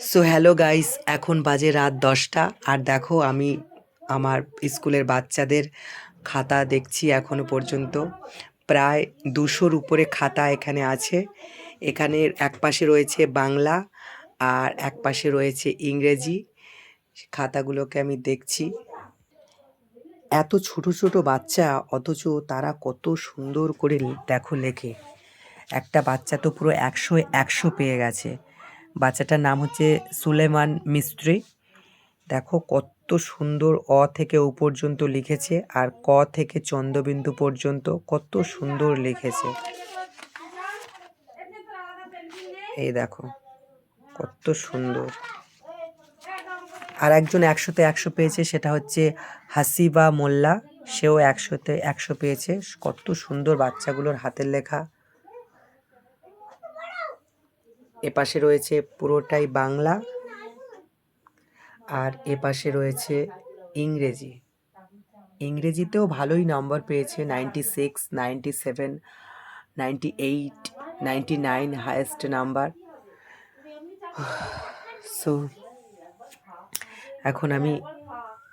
So hello guys, এখন বাজে রাত 10টা। আর দেখো আমি আমার স্কুলের বাচ্চাদের খাতা দেখছি। এখনো পর্যন্ত প্রায় 200-র উপরে খাতা এখানে আছে। এখানের এক পাশে রয়েছে বাংলা আর এক পাশে রয়েছে ইংরেজি। খাতাগুলোকে আমি দেখছি। এত ছোট ছোট বাচ্চা, অথচ তারা কত সুন্দর করে দেখো লেখে। একটা বাচ্চা তো পুরো 100 পেয়ে গেছে। বাচ্চাটার নাম হচ্ছে সুলেমান মিস্ত্রি। দেখো কত সুন্দর অ থেকে ও পর্যন্ত লিখেছে, আর ক থেকে চন্দ্রবিন্দু পর্যন্ত কত সুন্দর লিখেছে। এই দেখো কত সুন্দর। আর একজন 100-তে 100 পেয়েছে, সেটা হচ্ছে হাসিবা মোল্লা। সেও 100-তে 100 পেয়েছে। কত সুন্দর বাচ্চাগুলোর হাতের লেখা। এপাশে রয়েছে পুরোটাই বাংলা, আর এপাশে রয়েছে ইংরেজি। ইংরেজিতেও ভালোই নম্বর পেয়েছে, 96, 97, 98, 99 হায়েস্ট নাম্বার। সো এখন আমি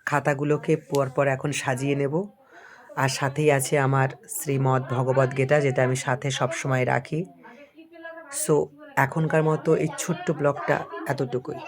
খাতাগুলোকে পরপর এখন সাজিয়ে নেব। আর সাথেই আছে আমার শ্রীমদ্ ভগবদ গীতা, যেটা আমি সাথে সবসময় রাখি। সো এখনকার মতো এই ছোট্ট ব্লগটা এতটুকুই।